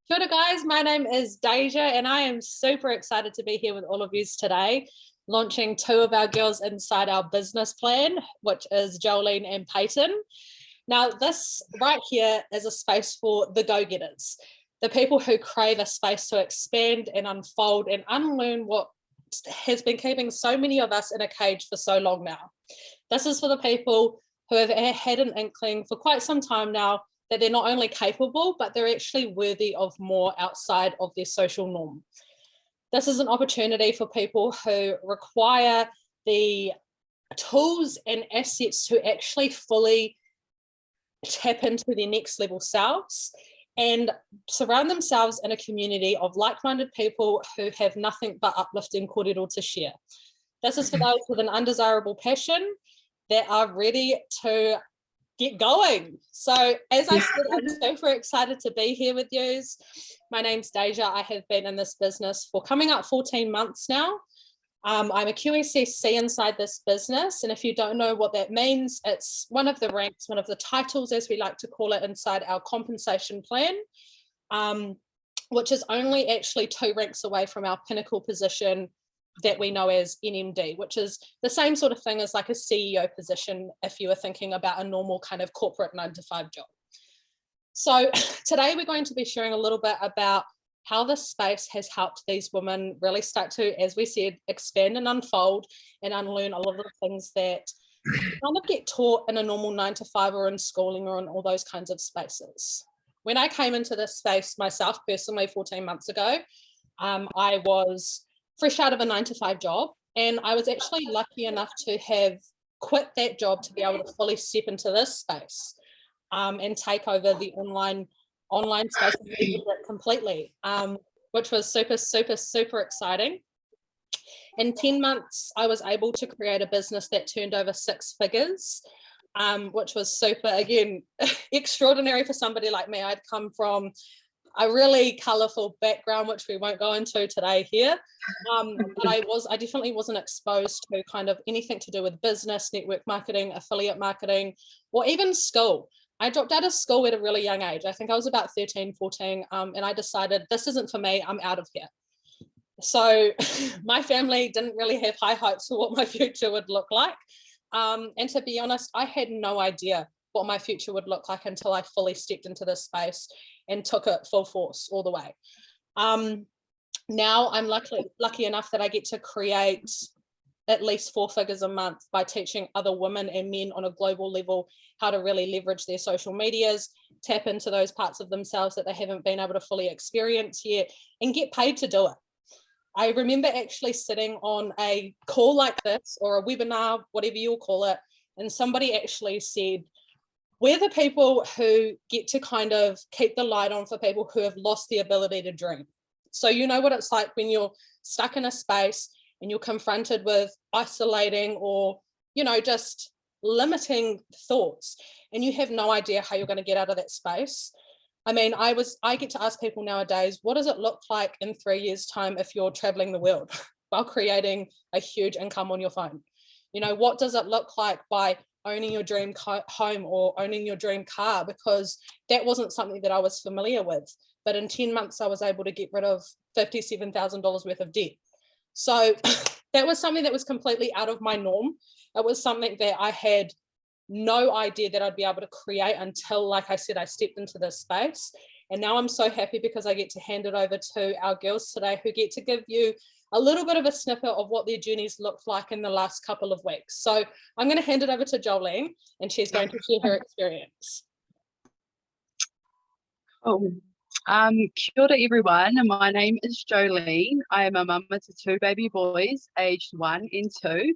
Kia ora, guys. My name is Deja, and I am super excited to be here with all of you today, launching two of our girls inside our business plan, which is Jolene and Peyton. Now, this right here is a space for the go-getters, the people who crave a space to expand and unfold and unlearn what has been keeping so many of us in a cage for so long now. This is for the people who have had an inkling for quite some time now that they're not only capable, but they're actually worthy of more outside of their social norm. This is an opportunity for people who require the tools and assets to actually fully tap into their next level selves and surround themselves in a community of like-minded people who have nothing but uplifting kōrero to share. This is for those with an undesirable passion that are ready to get going. So as I said, I'm super excited to be here with you. My name's Deja. I have been in this business for coming up 14 months now. I'm a QSSC inside this business. And if you don't know what that means, it's one of the ranks, one of the titles, as we like to call it, inside our compensation plan, which is only actually 2 ranks away from our pinnacle position that we know as NMD, which is the same sort of thing as like a CEO position if you were thinking about a normal kind of corporate 9-to-5 job. So today we're going to be sharing a little bit about how this space has helped these women really start to, as we said, expand and unfold and unlearn a lot of the things that kind of get taught in a normal 9-to-5 or in schooling or in all those kinds of spaces. When I came into this space myself personally 14 months ago, I was fresh out of a 9-to-5 job, and I was actually lucky enough to have quit that job to be able to fully step into this space and take over the online space completely, which was super exciting. In 10 months, I was able to create a business that turned over 6 figures, which was super, again, extraordinary for somebody like me. I'd come from a really colourful background, which we won't go into today here. But I definitely wasn't exposed to kind of anything to do with business, network marketing, affiliate marketing, or even school. I dropped out of school at a really young age. I think I was about 13, 14, and I decided this isn't for me, I'm out of here. So my family didn't really have high hopes for what my future would look like. And to be honest, I had no idea what my future would look like until I fully stepped into this space and took it full force all the way. Now I'm lucky enough that I get to create at least 4 figures a month by teaching other women and men on a global level how to really leverage their social medias, tap into those parts of themselves that they haven't been able to fully experience yet, and get paid to do it. I remember actually sitting on a call like this, or a webinar, whatever you'll call it, and somebody actually said, we're the people who get to kind of keep the light on for people who have lost the ability to dream. So you know what it's like when you're stuck in a space and you're confronted with isolating or, you know, just limiting thoughts, and you have no idea how you're going to get out of that space. I mean, I get to ask people nowadays, what does it look like in 3 years' time if you're traveling the world while creating a huge income on your phone? You know, what does it look like by owning your dream home or owning your dream car? Because that wasn't something that I was familiar with. But in 10 months, I was able to get rid of $57,000 worth of debt. So that was something that was completely out of my norm. It was something that I had no idea that I'd be able to create until, like I said, I stepped into this space. And now I'm so happy because I get to hand it over to our girls today, who get to give you a little bit of a snippet of what their journeys looked like in the last couple of weeks. So I'm going to hand it over to Jolene, and she's going to share her experience. Oh, kia ora everyone. My name is Jolene. I am a mama to 2 baby boys, aged 1 and 2.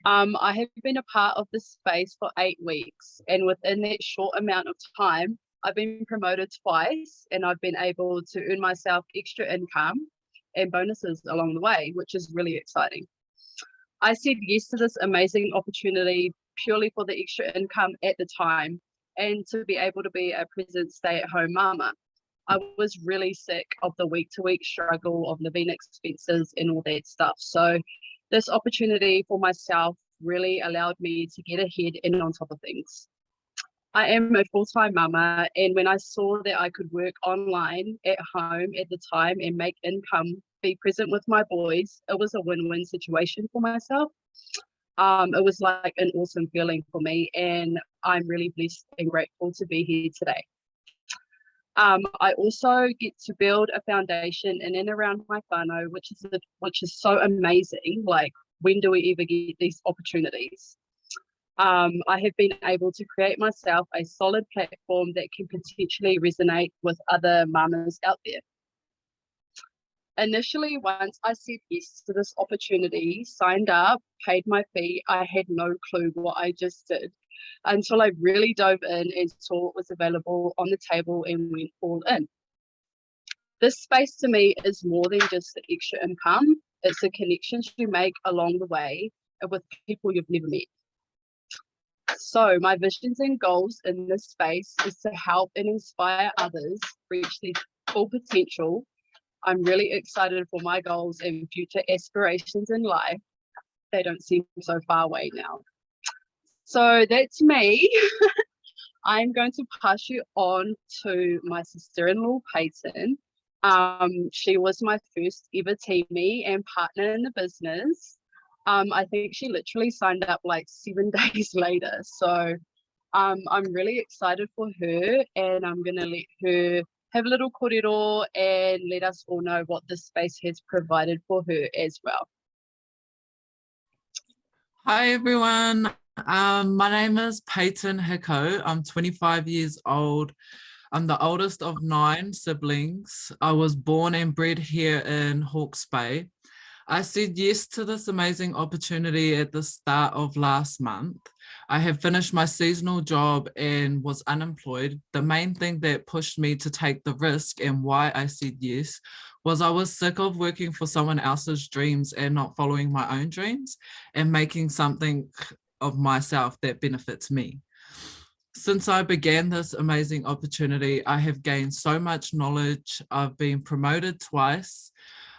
I have been a part of this space for 8 weeks, and within that short amount of time, I've been promoted twice, and I've been able to earn myself extra income and bonuses along the way, which is really exciting. I said yes to this amazing opportunity purely for the extra income at the time and to be able to be a present stay-at-home mama. I was really sick of the week-to-week struggle of living expenses and all that stuff. So this opportunity for myself really allowed me to get ahead and on top of things. I am a full-time mama, and when I saw that I could work online at home at the time and make income, be present with my boys, it was a win-win situation for myself. It was like an awesome feeling for me, and I'm really blessed and grateful to be here today. I also get to build a foundation in and around my whānau, which is so amazing. Like, when do we ever get these opportunities? I have been able to create myself a solid platform that can potentially resonate with other mamas out there. Initially, once I said yes to this opportunity, signed up, paid my fee, I had no clue what I just did until I really dove in and saw what was available on the table and went all in. This space to me is more than just the extra income. It's the connections you make along the way and with people you've never met. So my visions and goals in this space is to help and inspire others reach their full potential. I'm really excited for my goals and future aspirations in life. They don't seem so far away now. So that's me. I'm going to pass you on to my sister-in-law, Peyton. She was my first ever teamie and partner in the business. I think she literally signed up like 7 days later. So I'm really excited for her, and I'm going to let her have a little kōrero and let us all know what this space has provided for her as well. Hi everyone, my name is Peyton Hiko. I'm 25 years old. I'm the oldest of 9 siblings. I was born and bred here in Hawke's Bay. I said yes to this amazing opportunity at the start of last month. I have finished my seasonal job and was unemployed. The main thing that pushed me to take the risk and why I said yes was I was sick of working for someone else's dreams and not following my own dreams and making something of myself that benefits me. Since I began this amazing opportunity, I have gained so much knowledge. I've been promoted twice.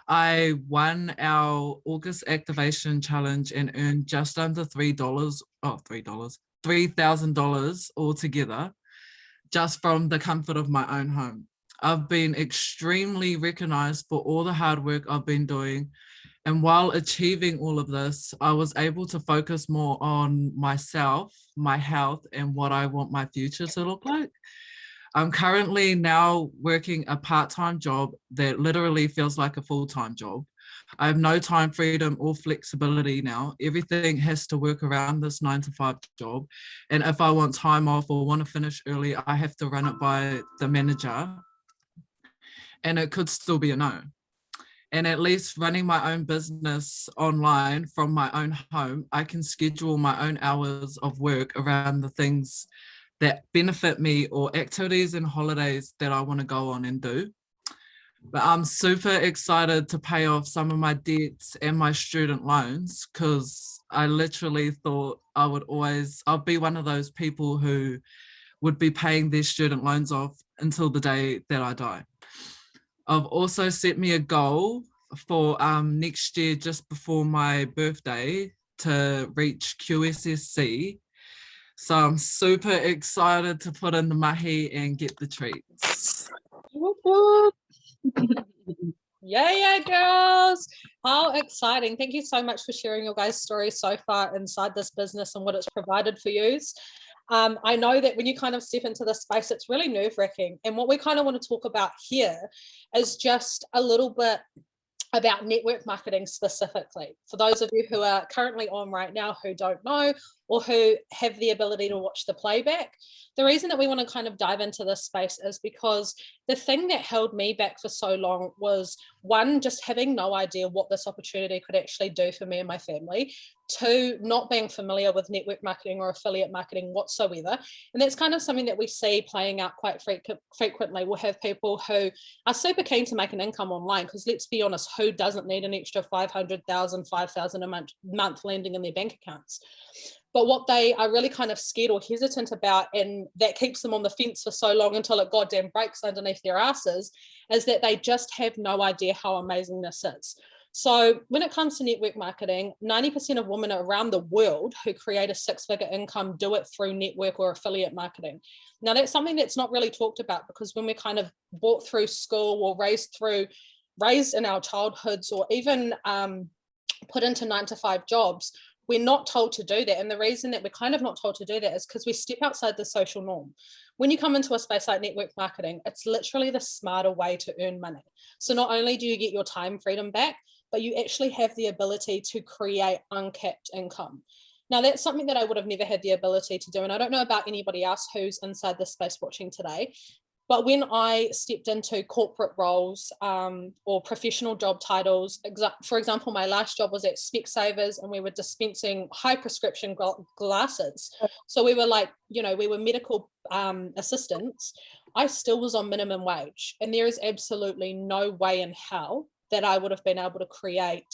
I won our August activation challenge and earned just under $3,000 altogether, just from the comfort of my own home. I've been extremely recognized for all the hard work I've been doing. And while achieving all of this, I was able to focus more on myself, my health, and what I want my future to look like. I'm currently now working a part-time job that literally feels like a full-time job. I have no time freedom or flexibility now. Everything has to work around this 9-to-5 job. And if I want time off or want to finish early, I have to run it by the manager. And it could still be a no. And at least running my own business online from my own home, I can schedule my own hours of work around the things that benefit me or activities and holidays that I want to go on and do. But I'm super excited to pay off some of my debts and my student loans, because I literally thought I'll be one of those people who would be paying their student loans off until the day that I die. I've also set me a goal for next year, just before my birthday, to reach QSSC. So I'm super excited to put in the mahi and get the treats. Yeah, girls. How exciting. Thank you so much for sharing your guys' stories so far inside this business and what it's provided for you. I know that when you kind of step into this space, it's really nerve-wracking. And what we kind of want to talk about here is just a little bit about network marketing specifically. For those of you who are currently on right now who don't know, or who have the ability to watch the playback, the reason that we want to kind of dive into this space is because the thing that held me back for so long was, one, just having no idea what this opportunity could actually do for me and my family. 2, not being familiar with network marketing or affiliate marketing whatsoever. And that's kind of something that we see playing out quite frequently. We'll have people who are super keen to make an income online, because let's be honest, who doesn't need an extra 500,000, 5,000 a month landing in their bank accounts? But what they are really kind of scared or hesitant about, and that keeps them on the fence for so long until it goddamn breaks underneath their asses, is that they just have no idea how amazing this is. So when it comes to network marketing, 90% of women around the world who create a six-figure income do it through network or affiliate marketing. Now, that's something that's not really talked about, because when we're kind of brought through school or raised in our childhoods, or even put into 9-to-5 jobs, we're not told to do that. And the reason that we're kind of not told to do that is because we step outside the social norm. When you come into a space like network marketing, it's literally the smarter way to earn money. So not only do you get your time freedom back, but you actually have the ability to create uncapped income. Now, that's something that I would have never had the ability to do. And I don't know about anybody else who's inside this space watching today, but when I stepped into corporate roles or professional job titles, for example, my last job was at Specsavers, and we were dispensing high prescription glasses. So we were like, we were medical assistants. I still was on minimum wage, and there is absolutely no way in hell that I would have been able to create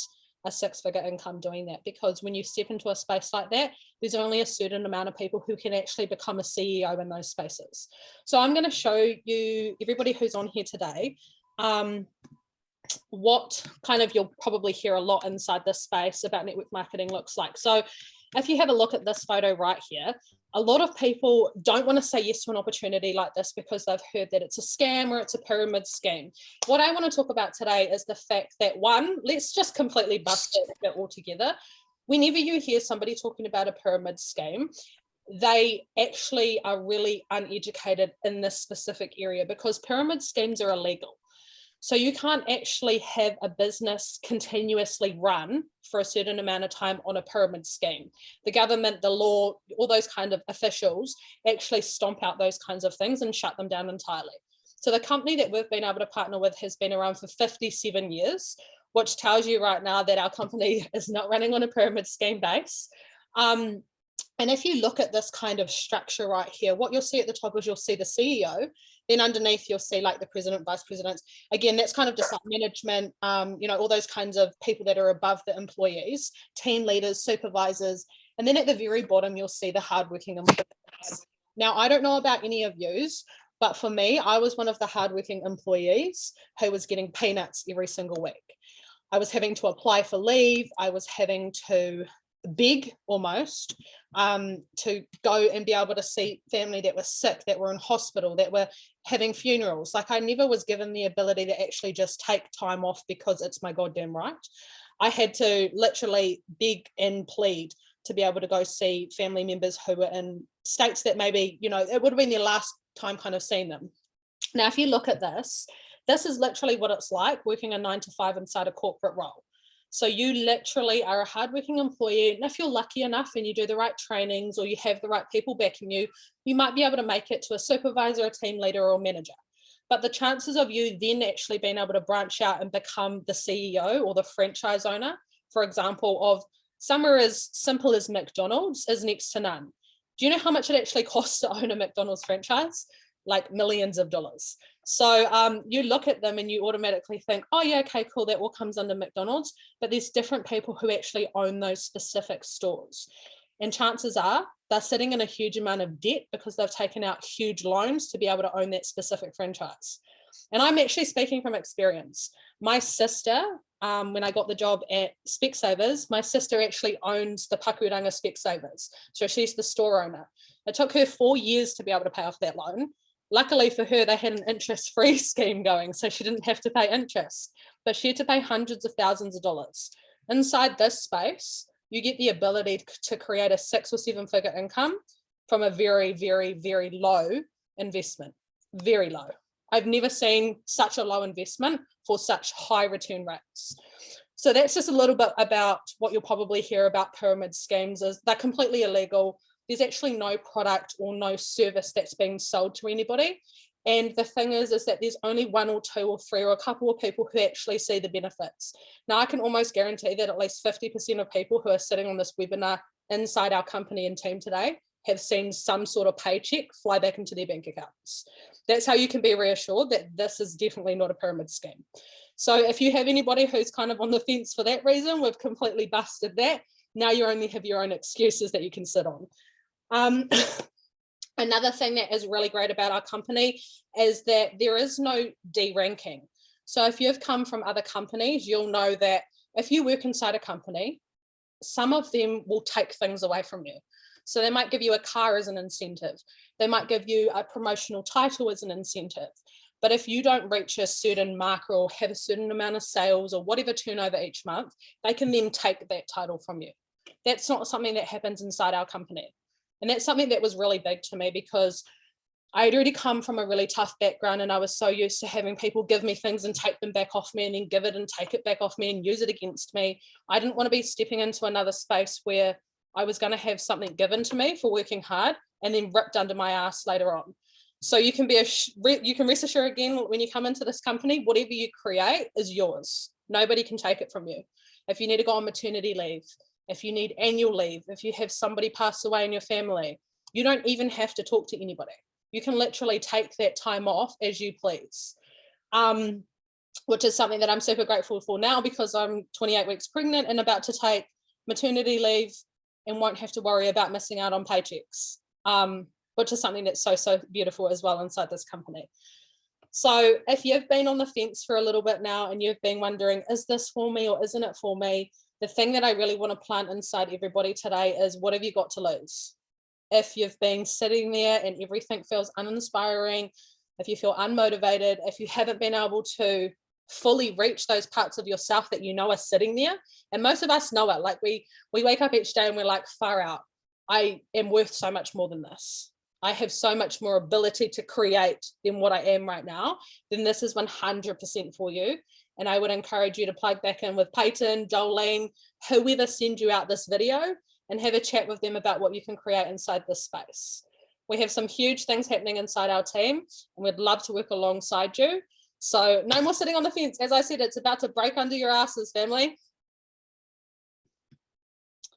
a six-figure income doing that, because when you step into a space like that, there's only a certain amount of people who can actually become a CEO in those spaces. So I'm going to show you, everybody who's on here today, what kind of, you'll probably hear a lot inside this space about network marketing looks like. So if you have a look at this photo right here, a lot of people don't want to say yes to an opportunity like this because they've heard that it's a scam or it's a pyramid scheme. What I want to talk about today is the fact that, one, let's just completely bust it altogether. Whenever you hear somebody talking about a pyramid scheme, they actually are really uneducated in this specific area, because pyramid schemes are illegal. So you can't actually have a business continuously run for a certain amount of time on a pyramid scheme. The government, the law, all those kind of officials actually stomp out those kinds of things and shut them down entirely. So the company that we've been able to partner with has been around for 57 years, which tells you right now that our company is not running on a pyramid scheme base. And if you look at this kind of structure right here, what you'll see at the top is you'll see the CEO. Then underneath, you'll see like the president, vice presidents. Again, that's kind of just like management, all those kinds of people that are above the employees, team leaders, supervisors. And then at the very bottom, you'll see the hardworking employees. Now, I don't know about any of yous, but for me, I was one of the hardworking employees who was getting peanuts every single week. I was having to apply for leave. I was having to beg almost to go and be able to see family that were sick, that were in hospital, that were having funerals. Like, I never was given the ability to actually just take time off because it's my goddamn right. I had to literally beg and plead to be able to go see family members who were in states that maybe, it would have been their last time kind of seeing them. Now, if you look at this is literally what it's like working a 9-to-5 inside a corporate role. So you literally are a hardworking employee, and if you're lucky enough and you do the right trainings or you have the right people backing you, you might be able to make it to a supervisor, a team leader, or a manager. But the chances of you then actually being able to branch out and become the CEO or the franchise owner, for example, of somewhere as simple as McDonald's, is next to none. Do you know how much it actually costs to own a McDonald's franchise? Like millions of dollars. So you look at them and you automatically think, oh yeah, okay, cool, that all comes under McDonald's, but there's different people who actually own those specific stores. And chances are they're sitting in a huge amount of debt because they've taken out huge loans to be able to own that specific franchise. And I'm actually speaking from experience. My sister, when I got the job at Specsavers, my sister actually owns the Pakuranga Specsavers. So she's the store owner. It took her 4 years to be able to pay off that loan. Luckily for her, they had an interest-free scheme going, so she didn't have to pay interest, but she had to pay hundreds of thousands of dollars. Inside this space, you get the ability to create a 6 or 7 figure income from a very, very, very low investment, very low. I've never seen such a low investment for such high return rates. So that's just a little bit about what you'll probably hear about pyramid schemes. Is they're completely illegal. There's actually no product or no service that's being sold to anybody. And the thing is that there's only 1 or 2 or 3 or a couple of people who actually see the benefits. Now, I can almost guarantee that at least 50% of people who are sitting on this webinar inside our company and team today have seen some sort of paycheck fly back into their bank accounts. That's how you can be reassured that this is definitely not a pyramid scheme. So if you have anybody who's kind of on the fence for that reason, we've completely busted that. Now you only have your own excuses that you can sit on. Another thing that is really great about our company is that there is no D ranking. So if you've come from other companies, you'll know that if you work inside a company, some of them will take things away from you. So they might give you a car as an incentive. They might give you a promotional title as an incentive. But if you don't reach a certain marker or have a certain amount of sales or whatever turnover each month, they can then take that title from you. That's not something that happens inside our company. And that's something that was really big to me, because I had already come from a really tough background, and I was so used to having people give me things and take them back off me, and then give it and take it back off me and use it against me. I didn't want to be stepping into another space where I was going to have something given to me for working hard and then ripped under my ass later on. So you can rest assured, again, when you come into this company, whatever you create is yours. Nobody can take it from you. If you need to go on maternity leave, if you need annual leave, if you have somebody pass away in your family, you don't even have to talk to anybody. You can literally take that time off as you please, which is something that I'm super grateful for now, because I'm 28 weeks pregnant and about to take maternity leave and won't have to worry about missing out on paychecks, which is something that's so beautiful as well inside this company. So if you've been on the fence for a little bit now and you've been wondering, is this for me or isn't it for me? The thing that I really want to plant inside everybody today is, what have you got to lose? If you've been sitting there and everything feels uninspiring, if you feel unmotivated, if you haven't been able to fully reach those parts of yourself that you know are sitting there, and most of us know it, like we wake up each day and we're like, far out, I am worth so much more than this. I have so much more ability to create than what I am right now, then this is 100% for you. And I would encourage you to plug back in with Peyton, Jolene, whoever sends you out this video, and have a chat with them about what you can create inside this space. We have some huge things happening inside our team, and we'd love to work alongside you. So no more sitting on the fence. As I said, it's about to break under your asses, family.